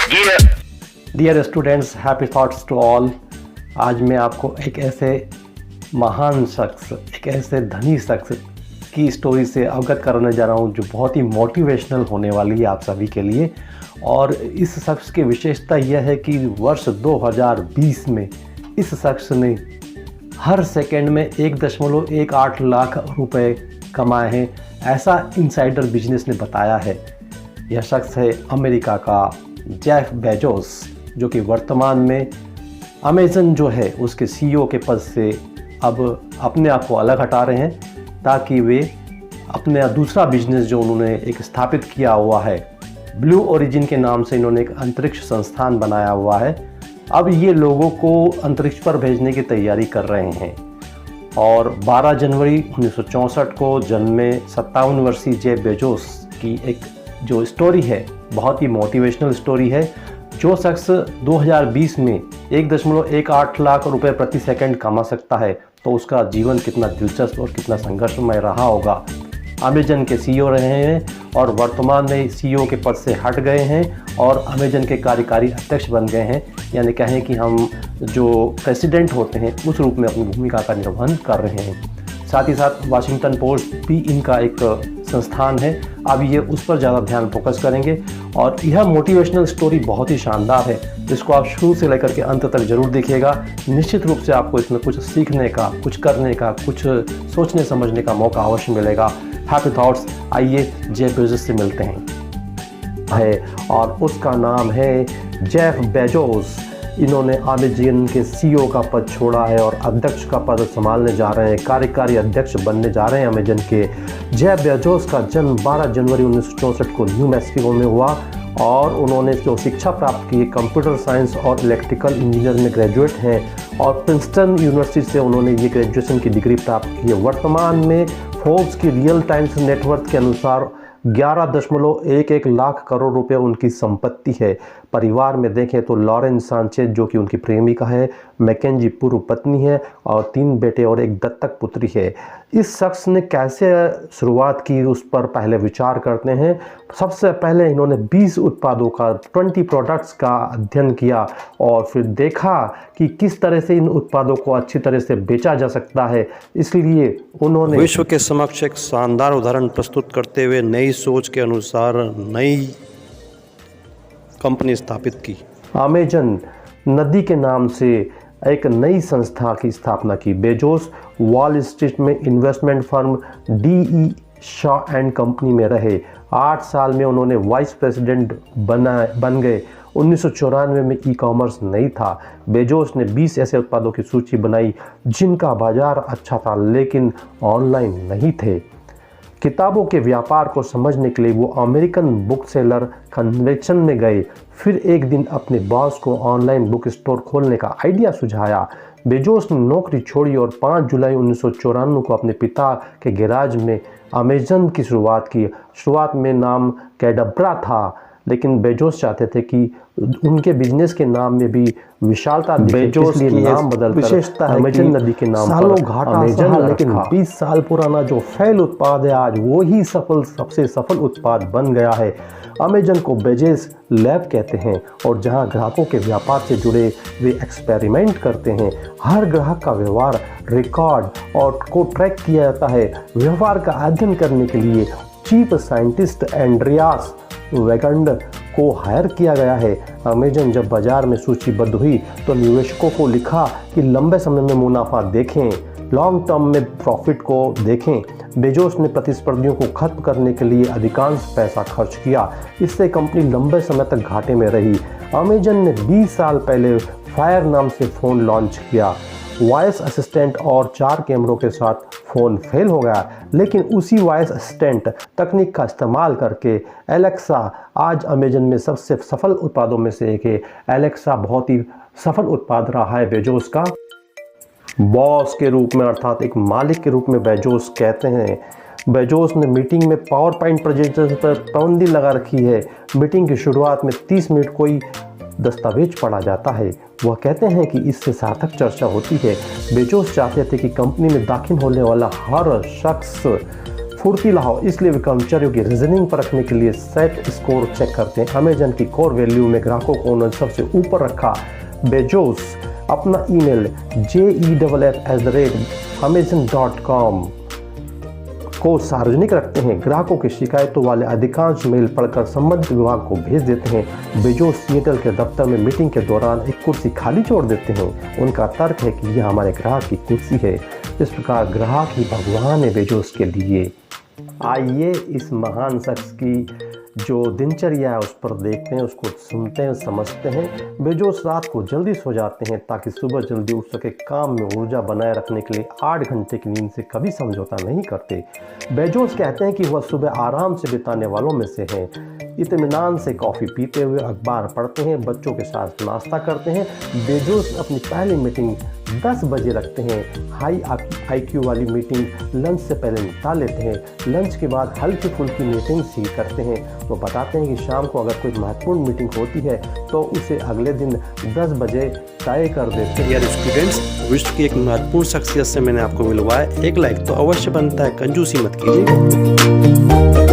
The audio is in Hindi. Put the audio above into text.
Dear students, happy thoughts to all. आज मैं आपको एक ऐसे महान शख्स, एक ऐसे धनी शख्स की स्टोरी से अवगत कराने जा रहा हूँ जो बहुत ही मोटिवेशनल होने वाली है आप सभी के लिए। और इस शख्स की विशेषता यह है कि वर्ष 2020 में इस शख्स ने हर सेकंड में 1.18 लाख रुपए कमाए हैं, ऐसा इनसाइडर बिजनेस ने बताया है। यह शख्स है अमेरिका का जेफ बेजोस, जो कि वर्तमान में अमेज़न जो है उसके सीईओ के पद से अब अपने आप को अलग हटा रहे हैं, ताकि वे अपना दूसरा बिजनेस जो उन्होंने एक स्थापित किया हुआ है, ब्लू ओरिजिन के नाम से इन्होंने एक अंतरिक्ष संस्थान बनाया हुआ है। अब ये लोगों को अंतरिक्ष पर भेजने की तैयारी कर रहे हैं। और 12 जनवरी 1964 को जन्मे 57 वर्षीय जेफ बेजोस की एक जो स्टोरी है, बहुत ही मोटिवेशनल स्टोरी है। जो शख्स 2020 में 1.18 लाख रुपए प्रति सेकंड कमा सकता है, तो उसका जीवन कितना दिलचस्प और कितना संघर्षमय रहा होगा। अमेजन के सीईओ रहे हैं और वर्तमान में सीईओ के पद से हट गए हैं और अमेजन के कार्यकारी अध्यक्ष बन गए हैं, यानी कहें कि हम जो प्रेसिडेंट होते हैं उस रूप में अपनी भूमिका का निर्वहन कर रहे हैं। साथ ही साथ वाशिंगटन पोस्ट भी इनका एक संस्थान है। अब ये उस पर ज़्यादा ध्यान फोकस करेंगे और यह मोटिवेशनल स्टोरी बहुत ही शानदार है, जिसको आप शुरू से लेकर के अंत तक जरूर देखिएगा। निश्चित रूप से आपको इसमें कुछ सीखने का, कुछ करने का, कुछ सोचने समझने का मौका अवश्य मिलेगा। हैप्पी थॉट्स, आइए जेफ बेजोस से मिलते हैं। और उसका नाम है जेफ बेजोस। इन्होंने अमेजन के सीईओ का पद छोड़ा है और अध्यक्ष का पद संभालने जा रहे हैं, कार्यकारी अध्यक्ष बनने जा रहे हैं अमेजन के। जेफ बेजोस का जन्म 12 जनवरी 1964 को न्यू मैक्सिको में हुआ और उन्होंने जो शिक्षा प्राप्त की, कंप्यूटर साइंस और इलेक्ट्रिकल इंजीनियर में ग्रेजुएट हैं और प्रिंसटन यूनिवर्सिटी से उन्होंने ये ग्रेजुएशन की डिग्री प्राप्त की है। वर्तमान में फोर्ब्स की रियल टाइम्स नेटवर्थ के अनुसार 11.11 लाख करोड़ रुपए उनकी संपत्ति है। परिवार में देखें तो लॉरेन सांचेज जो कि उनकी प्रेमिका है, मैकेंजी पूर्व पत्नी है और 3 बेटे और एक दत्तक पुत्री है। इस शख्स ने कैसे शुरुआत की उस पर पहले विचार करते हैं। सबसे पहले इन्होंने 20 उत्पादों का 20 प्रोडक्ट्स का अध्ययन किया और फिर देखा कि किस तरह से इन उत्पादों को अच्छी तरह से बेचा जा सकता है। इसलिए उन्होंने विश्व के समक्ष एक शानदार उदाहरण प्रस्तुत करते हुए नई सोच के अनुसार नई कंपनी स्थापित की। अमेजन नदी के नाम से एक नई संस्था की स्थापना की। बेजोस वॉल स्ट्रीट में investment firm DE Shaw and company में रहे। 8 साल में उन्होंने वाइस प्रेसिडेंट बन गए। 1994 में ई-कॉमर्स नहीं था। बेजोस ने 20 ऐसे उत्पादों की सूची बनाई जिनका बाजार अच्छा था लेकिन ऑनलाइन नहीं थे। किताबों के व्यापार को समझने के लिए वो अमेरिकन बुक सेलर कन्वेंशन में गए। फिर एक दिन अपने बॉस को ऑनलाइन बुक स्टोर खोलने का आइडिया सुझाया। बेजोस ने नौकरी छोड़ी और 5 जुलाई 1994 को अपने पिता के गैराज में अमेजन की शुरुआत की। शुरुआत में नाम कैडब्रा था, लेकिन बेजोस चाहते थे कि उनके बिजनेस के नाम में भी विशालता दिखे, इसलिए नाम बदलकर अमेजन नदी के नाम सालों घाटा अमेजन, लेकिन 20 साल पुराना जो फेल उत्पाद है आज वो ही सबसे सफल उत्पाद बन गया है। अमेजन को बेजोस लैब कहते हैं और जहां ग्राहकों के व्यापार से जुड़े वे एक्सपेरिमेंट करते हैं। हर ग्राहक का व्यवहार रिकॉर्ड और को ट्रैक किया जाता है। व्यवहार का अध्ययन करने के लिए चीफ साइंटिस्ट एंड्रियास वेगंड को हायर किया गया है। अमेजन जब बाजार में सूचीबद्ध हुई तो निवेशकों को लिखा कि लंबे समय में मुनाफा देखें, लॉन्ग टर्म में प्रॉफिट को देखें। बेजोस ने प्रतिस्पर्धियों को खत्म करने के लिए अधिकांश पैसा खर्च किया। इससे कंपनी लंबे समय तक घाटे में रही। अमेजन ने 20 साल पहले फायर नाम से फ़ोन लॉन्च किया। वॉइस असिस्टेंट और 4 कैमरों के साथ फ़ोन फेल हो गया, लेकिन उसी वॉइस असिस्टेंट तकनीक का इस्तेमाल करके एलेक्सा आज अमेजन में सबसे सफल उत्पादों में से एक है। एलेक्सा बहुत ही सफल उत्पाद रहा है बेजोस का। बॉस के रूप में अर्थात एक मालिक के रूप में बेजोस कहते हैं। बेजोस ने मीटिंग में पावर पॉइंट प्रेजेंटेशन पर पाबंदी लगा रखी है। मीटिंग की शुरुआत में 30 मिनट कोई दस्तावेज पढ़ा जाता है। वह कहते हैं कि इससे सार्थक चर्चा होती है। बेजोस चाहते थे कि कंपनी में दाखिल होने वाला हर शख्स फुर्तीला हो, इसलिए वे कर्मचारियों की रीजनिंग परखने के लिए सेट स्कोर चेक करते हैं। अमेजन की कोर वैल्यू में ग्राहकों को उन्होंने सबसे ऊपर रखा। बेजोस अपना ईमेल jeff@amazon.com को सार्वजनिक रखते हैं। ग्राहकों की शिकायतों वाले अधिकांश मेल पढ़कर संबंधित विभाग को भेज देते हैं। बेजोस सिएटल के दफ्तर में मीटिंग के दौरान एक कुर्सी खाली छोड़ देते हैं। उनका तर्क है कि यह हमारे ग्राहक की कुर्सी है। इस प्रकार ग्राहक ही भगवान है बेजोस के लिए। आइए इस महान शख्स की जो दिनचर्या है उस पर देखते हैं, उसको सुनते हैं, समझते हैं। बेजोस रात को जल्दी सो जाते हैं ताकि सुबह जल्दी उठ सके। काम में ऊर्जा बनाए रखने के लिए 8 घंटे की नींद से कभी समझौता नहीं करते। बेजोस कहते हैं कि वह सुबह आराम से बिताने वालों में से हैं। इत्मीनान से कॉफ़ी पीते हुए अखबार पढ़ते हैं, बच्चों के साथ नाश्ता करते हैं। बेजोस अपनी पहली मीटिंग 10 बजे रखते हैं। हाई IQ वाली मीटिंग लंच से पहले निपटा लेते हैं। लंच के बाद हल्की फुल्की मीटिंग्स ही करते हैं। वो बताते हैं कि शाम को अगर कोई महत्वपूर्ण मीटिंग होती है तो उसे अगले दिन 10 बजे तय कर देते हैं। यार स्टूडेंट्स, विश्व की एक महत्वपूर्ण शख्सियत से मैंने आपको मिलवाया। एक लाइक तो अवश्य बनता है, कंजूसी मत कीजिए।